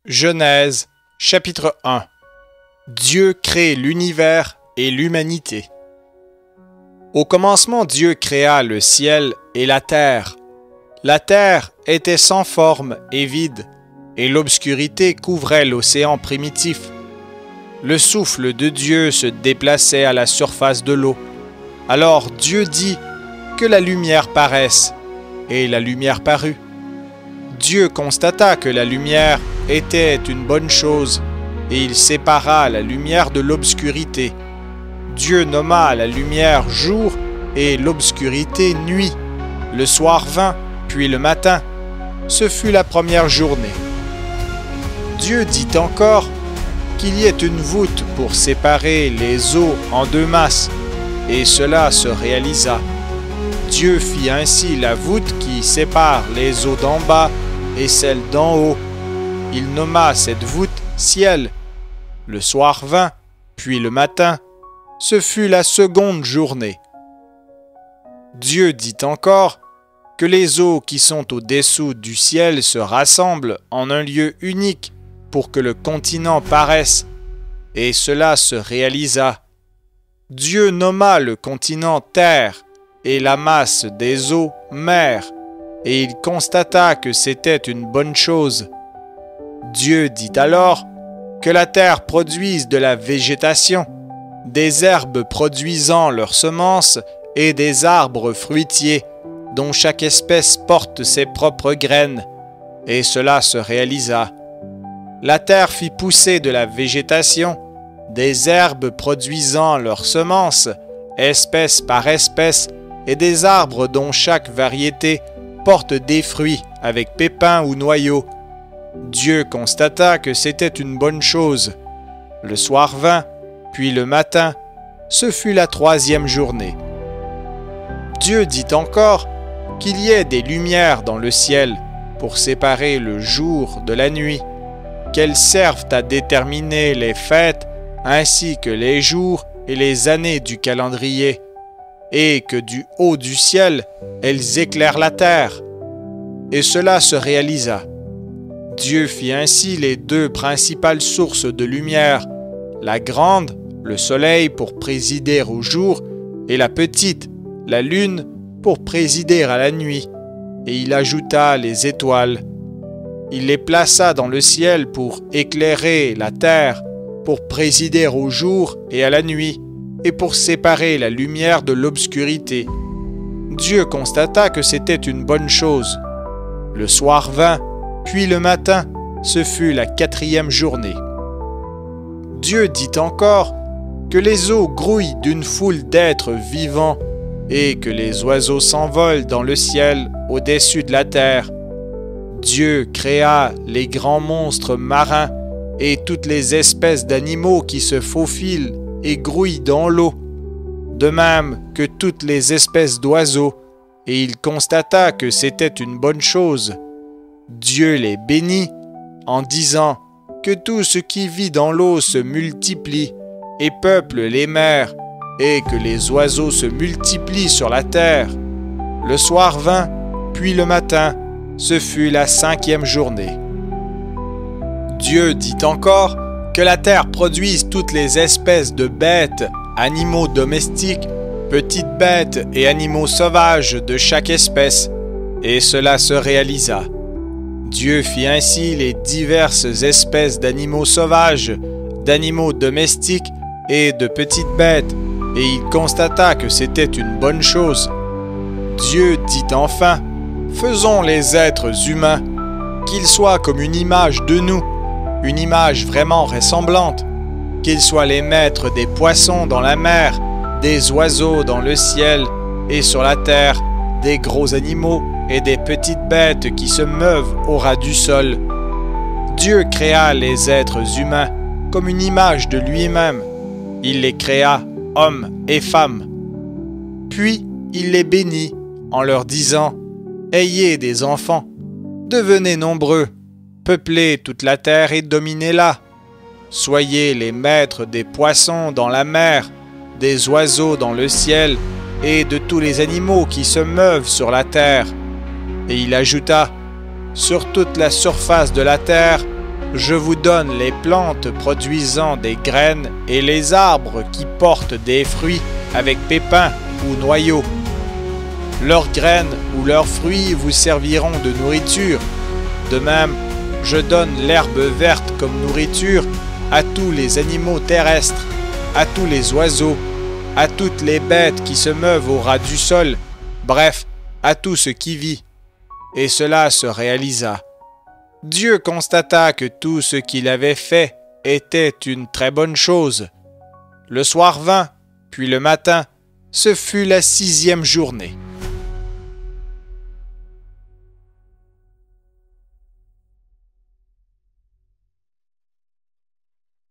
Genèse, chapitre 1. Dieu crée l'univers et l'humanité. Au commencement, Dieu créa le ciel et la terre. La terre était sans forme et vide, et l'obscurité couvrait l'océan primitif. Le souffle de Dieu se déplaçait à la surface de l'eau. Alors Dieu dit que la lumière paraisse, et la lumière parut. Dieu constata que la lumière était une bonne chose, et il sépara la lumière de l'obscurité. Dieu nomma la lumière jour et l'obscurité nuit. Le soir vint, puis le matin. Ce fut la première journée. Dieu dit encore qu'il y ait une voûte pour séparer les eaux en deux masses, et cela se réalisa. Dieu fit ainsi la voûte qui sépare les eaux d'en bas et celles d'en haut. Il nomma cette voûte ciel. Le soir vint, puis le matin. Ce fut la seconde journée. Dieu dit encore que les eaux qui sont au-dessous du ciel se rassemblent en un lieu unique pour que le continent paraisse, et cela se réalisa. Dieu nomma le continent terre et la masse des eaux mer, et il constata que c'était une bonne chose. Dieu dit alors que la terre produise de la végétation, des herbes produisant leurs semences et des arbres fruitiers, dont chaque espèce porte ses propres graines, et cela se réalisa. La terre fit pousser de la végétation, des herbes produisant leurs semences, espèce par espèce, et des arbres dont chaque variété porte des fruits avec pépins ou noyaux. Dieu constata que c'était une bonne chose. Le soir vint, puis le matin. Ce fut la troisième journée. Dieu dit encore qu'il y ait des lumières dans le ciel pour séparer le jour de la nuit, qu'elles servent à déterminer les fêtes ainsi que les jours et les années du calendrier, et que du haut du ciel, elles éclairent la terre. Et cela se réalisa. Dieu fit ainsi les deux principales sources de lumière, la grande, le soleil pour présider au jour, et la petite, la lune, pour présider à la nuit. Et il ajouta les étoiles. Il les plaça dans le ciel pour éclairer la terre, pour présider au jour et à la nuit, et pour séparer la lumière de l'obscurité. Dieu constata que c'était une bonne chose. Le soir vint, puis le matin. Ce fut la quatrième journée. Dieu dit encore que les eaux grouillent d'une foule d'êtres vivants et que les oiseaux s'envolent dans le ciel au-dessus de la terre. Dieu créa les grands monstres marins et toutes les espèces d'animaux qui se faufilent et grouillent dans l'eau, de même que toutes les espèces d'oiseaux, et il constata que c'était une bonne chose. Dieu les bénit en disant que tout ce qui vit dans l'eau se multiplie et peuple les mers, et que les oiseaux se multiplient sur la terre. Le soir vint, puis le matin. Ce fut la cinquième journée. Dieu dit encore que la terre produise toutes les espèces de bêtes, animaux domestiques, petites bêtes et animaux sauvages de chaque espèce, et cela se réalisa. Dieu fit ainsi les diverses espèces d'animaux sauvages, d'animaux domestiques et de petites bêtes, et il constata que c'était une bonne chose. Dieu dit enfin: faisons les êtres humains, qu'ils soient comme une image de nous, une image vraiment ressemblante, qu'ils soient les maîtres des poissons dans la mer, des oiseaux dans le ciel et sur la terre, des gros animaux et des petites bêtes qui se meuvent au ras du sol. Dieu créa les êtres humains comme une image de lui-même. Il les créa hommes et femmes. Puis il les bénit en leur disant: ayez des enfants, devenez nombreux, peuplez toute la terre et dominez-la. Soyez les maîtres des poissons dans la mer, des oiseaux dans le ciel et de tous les animaux qui se meuvent sur la terre. Et il ajouta: sur toute la surface de la terre, Je vous donne les plantes produisant des graines et les arbres qui portent des fruits avec pépins ou noyaux. Leurs graines ou leurs fruits vous serviront de nourriture. De même, je donne l'herbe verte comme nourriture à tous les animaux terrestres, à tous les oiseaux, à toutes les bêtes qui se meuvent au ras du sol, bref, à tout ce qui vit. Et cela se réalisa. Dieu constata que tout ce qu'il avait fait était une très bonne chose. Le soir vint, puis le matin, ce fut la 6e journée.